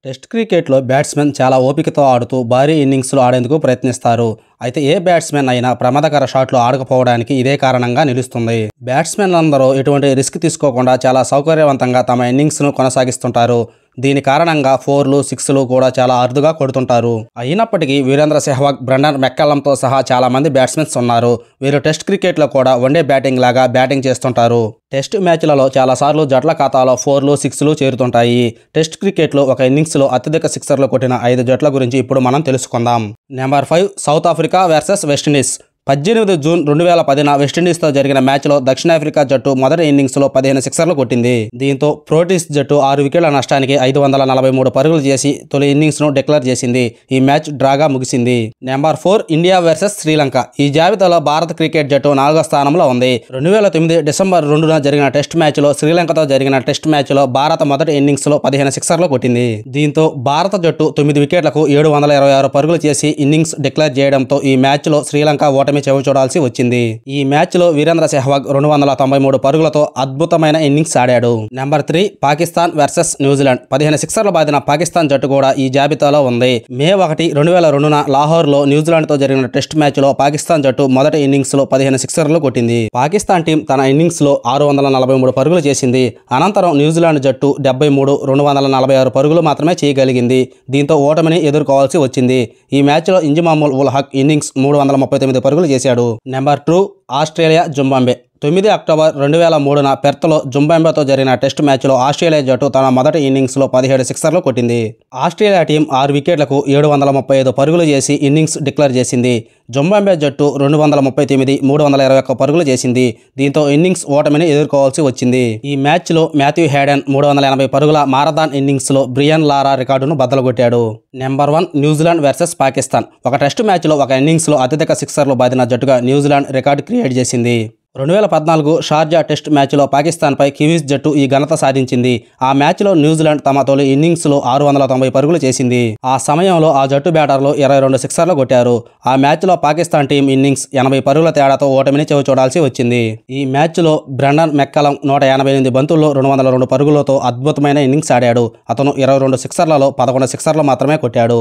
Test క్రికెట్లో batsmen చాలా ఓపికతో ఆడుతూ భారీ ఇన్నింగ్స్లు ఆడేందుకు ప్రయత్నిస్తారు. అయితే ఏ బ్యాట్స్మెన్ అయినా ప్రమాదకర షాట్లు ఆడకపోవడానికి ఇదే కారణంగా నిలుస్తుంది. బ్యాట్స్మెన్లందరూ ఎటువంటి రిస్క్ తీసుకోకుండా చాలా సౌకర్యవంతంగా తమ ఇన్నింగ్స్ను కొనసాగిస్తుంటారు. దీని కారణంగా 4లు, 6లు కూడా చాలా అరుదుగా కొడుతుంటారు. అయినప్పటికీ వీరేంద్ర సెహ్వాగ్, బ్రెండన్ మెక్కల్లంతో సహా చాలా మంది బ్యాట్స్మెన్స్ ఉన్నారు. వీరు టెస్ట్ క్రికెట్లో కూడా వన్డే బ్యాటింగ్ లాగా బ్యాటింగ్ చేస్తుంటారు. టెస్ట్ మ్యాచ్లలో చాలాసార్లు జట్ల ఖాతాలో 4లు, 6లు చేరుతుంటాయి. టెస్ట్ క్రికెట్లో ఒక ఇన్నింగ్స్లో అత్యధిక సిక్సర్లు కొట్టిన 5 జట్ల గురించి ఇప్పుడు మనం తెలుసుకుందాం. Number 5 South Africa versus West Indies. 18 June 2010న వెస్టిండీస్తో జరిగిన మ్యాచ్లో దక్షిణాఫ్రికా జట్టు మొదటి ఇన్నింగ్స్లో 15 సిక్సర్లు కొట్టింది. దీంతో ప్రోటీస్ జట్టు 6 వికెట్ల నష్టానికి 543 పరుగులు చేసి తొలి ఇన్నింగ్స్ను డిక్లేర్ చేసింది. ఈ మ్యాచ్ డ్రాగా ముగిసింది. Number 4 India versus Sri Lanka. ఈ జాబితాలో భారత క్రికెట్ జట్టు 4వ స్థానంలో ఉంది. 2009 డిసెంబర్ 2న జరిగిన టెస్ట్ మ్యాచ్లో శ్రీలంకతో జరిగిన టెస్ట్ మ్యాచ్లో భారత మొదటి ఇన్నింగ్స్లో 15 సిక్సర్లు కొట్టింది. దీంతో భారత జట్టు 9 వికెట్లకు 726 పరుగులు చేసి ఇన్నింగ్స్ డిక్లేర్ చేయడంతో ఈ మ్యాచ్లో శ్రీలంక ఓటమి చూడాల్సి వచ్చింది. ఈ మ్యాచ్లో వీరేంద్ర సెహ్వాగ్ 293 పరుగులతో అద్భుతమైన ఇన్నింగ్స్ ఆడాడు. Number 3 Pakistan versus New Zealand. 15 సిక్సర్లు బాదిన పాకిస్తాన్ జట్టు కూడా ఈ జాబితాలో ఉంది. మే 1, 2002న లాహోర్లో న్యూజిలాండ్తో జరిగిన టెస్ట్ మ్యాచ్లో పాకిస్తాన్ జట్టు మొదటి ఇన్నింగ్స్లో 15 సిక్సర్లు కొట్టింది. పాకిస్తాన్ టీం తన ఇన్నింగ్స్లో 643 పరుగులు చేసింది. అనంతరం న్యూజిలాండ్ జట్టు 73, 246 పరుగులు మాత్రమే చేయగలిగింది. దీంతో ఓటమిని ఎదుర్కోవాల్సి వచ్చింది. ఈ మ్యాచ్లో ఇంజమాముల్ ఉల్ హక్ ఇన్నింగ్స్ 339 పరుగులు చేశాడు. Number 2 Australia Zimbabwe. 9 అక్టోబర్ 2003న పెర్త్లో జింబాబ్వేతో జరిగిన టెస్ట్ మ్యాచ్లో ఆస్ట్రేలియా జట్టు తన మొదటి ఇన్నింగ్స్లో 17 సిక్సర్లు కొట్టింది. ఆస్ట్రేలియా టీం 6 వికెట్లకు 735 పరుగులు చేసి ఇన్నింగ్స్ డిక్లేర్ చేసింది. జింబాబ్వే జట్టు 239, 321 పరుగులు చేసింది. దీంతో ఇన్నింగ్స్ ఓటమిని ఎదుర్కోవాల్సి వచ్చింది. ఈ మ్యాచ్లో మాథ్యూ హేడెన్ 380 పరుగుల మారథాన్ ఇన్నింగ్స్లో బ్రియన్ లారా రికార్డును బద్దలుకొట్టాడు. Number 1 New Zealand versus Pakistan. ఒక టెస్ట్ మ్యాచ్లో ఒక ఇన్నింగ్స్లో అత్యధిక సిక్సర్లు బాదిన జట్టుగా న్యూజిలాండ్ రికార్డు క్రియేట్ చేసింది. 2014 షార్జా టెస్ట్ మ్యాచ్లో పాకిస్తాన్పై కివీస్ జట్టు ఈ ఘనత సాధించింది. ఆ మ్యాచ్లో న్యూజిలాండ్ తమ తొలి ఇన్నింగ్స్లో 690 పరుగులు చేసింది. ఆ సమయంలో ఆ జట్టు బ్యాటర్లు 22 సిక్సర్లు కొట్టారు. ఆ మ్యాచ్లో పాకిస్తాన్ టీం ఇన్నింగ్స్ 80 పరుగుల తేడాతో ఓటమిని చూడాల్సి వచ్చింది. ఈ మ్యాచ్లో బ్రెండన్ మెక్కలం 158 బంతుల్లో 202 పరుగులతో అద్భుతమైన ఇన్నింగ్స్ ఆడాడు. అతను 22 సిక్సర్లలో 11 సిక్సర్లు మాత్రమే కొట్టాడు.